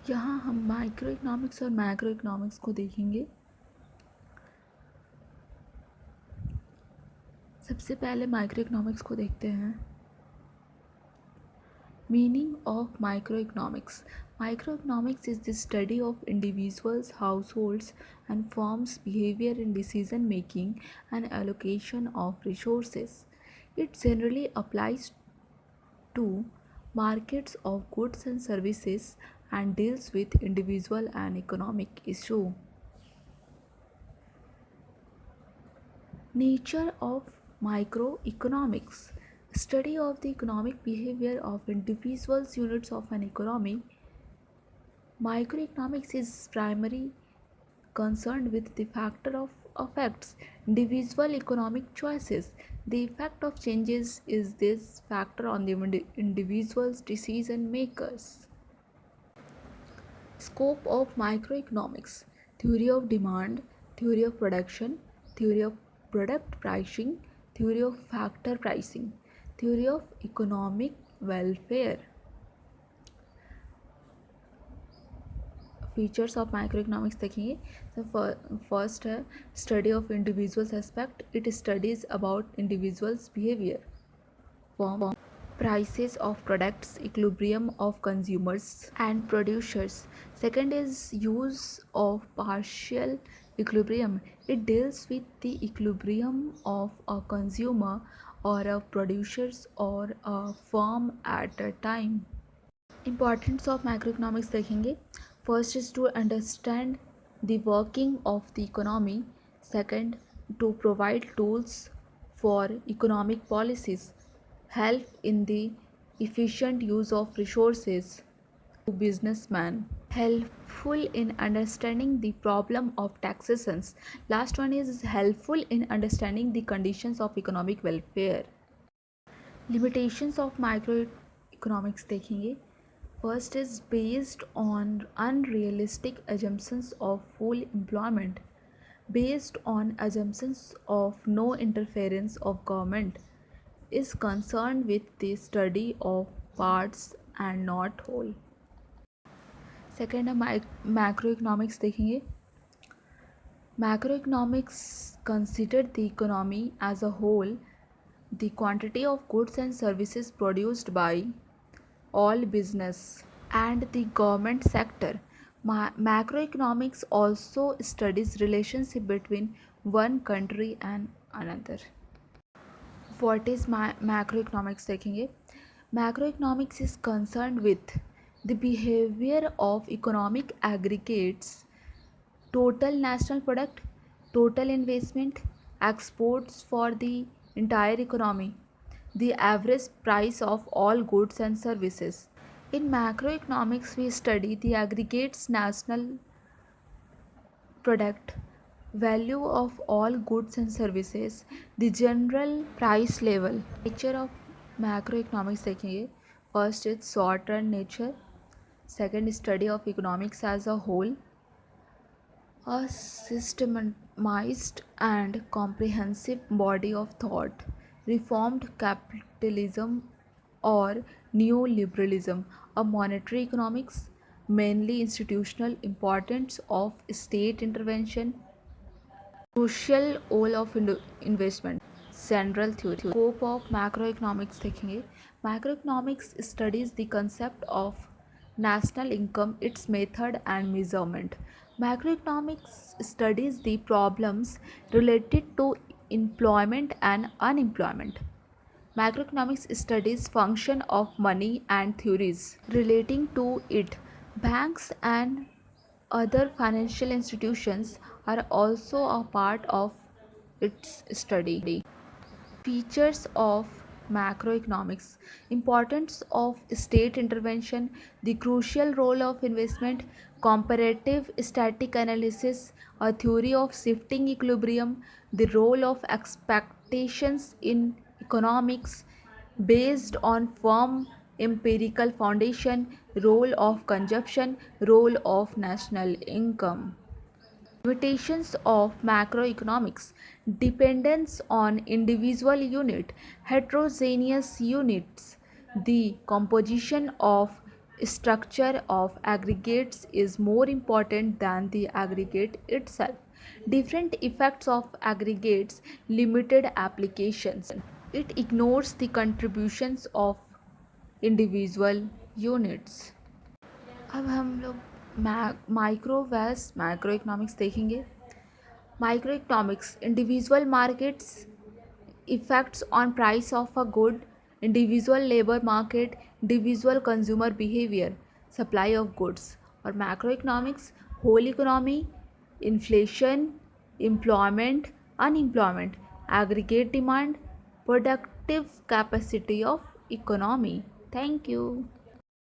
यहाँ हम micro economics और मैक्रो इकोनॉमिक्स को देखेंगे। सबसे पहले माइक्रो इकोनॉमिक्स को देखते हैं। Meaning of microeconomics. Microeconomics is the study of individuals, households, and firms' behavior in decision making and allocation of resources. It generally applies to markets of goods and services and deals with individual and economic issue. Nature of microeconomics. Study of the economic behavior of individuals units of an economy. Microeconomics is primarily concerned with the factor of affects individual economic choices. The effect of changes is this factor on the individual's decision makers. Scope of microeconomics: theory of demand, theory of production, theory of product pricing, theory of factor pricing, theory of economic welfare. Features of micro economics देखेंगे तो first है study of individuals aspect. It studies about individuals behaviour. Form prices of products, equilibrium of consumers and producers. Second is use of partial equilibrium. It deals with the equilibrium of a consumer or a producers or a firm at a time. Importance of macroeconomics देखेंगे. First is to understand the working of the economy. Second, to provide tools for economic policies, help in the efficient use of resources to businessmen, helpful in understanding the problem of taxations. Last one is helpful in understanding the conditions of economic welfare. Limitations of microeconomics देखेंगे. First is based on unrealistic assumptions of full employment, based on assumptions of no interference of government, is concerned with the study of parts and not whole. Second है macroeconomics देखेंगे. Macroeconomics consider the economy as a whole, the quantity of goods and services produced by all business and the government sector. Macroeconomics also studies relationship between one country and another. What is macroeconomics देखेंगे. Macroeconomics is concerned with the behavior of economic aggregates, total national product, total investment, exports for the entire economy, the average price of all goods and services. In macroeconomics, we study the aggregates national product, value of all goods and services, the general price level. Nature of macroeconomics देखेंगे. First is short run nature. Second, study of economics as a whole, a systematized and comprehensive body of thought, reformed capitalism or neoliberalism, a monetary economics, mainly institutional importance of state intervention, crucial role of investment. Central theory. Scope of macroeconomics देखेंगे. Macroeconomics studies the concept of national income, its method and measurement. Macroeconomics studies the problems related to employment and unemployment. Macroeconomics studies function of money and theories relating to it. Banks and other financial institutions are also a part of its study. Features of macroeconomics: importance of state intervention, the crucial role of investment, comparative static analysis, a theory of shifting equilibrium, the role of expectations in economics based on firm empirical foundation, role of consumption, role of national income. Limitations of macroeconomics: dependence on individual unit, heterogeneous units, the composition of structure of aggregates is more important than the aggregate itself. Different effects of aggregates, limited applications. It ignores the contributions of individual units. अब हम लोग micro वैस micro economics देखेंगे. Micro economics individual markets effects on price of a good, individual labor market, individual consumer behavior, supply of goods. और macroeconomics whole economy, inflation, employment, unemployment, aggregate demand, productive capacity of economy. Thank you.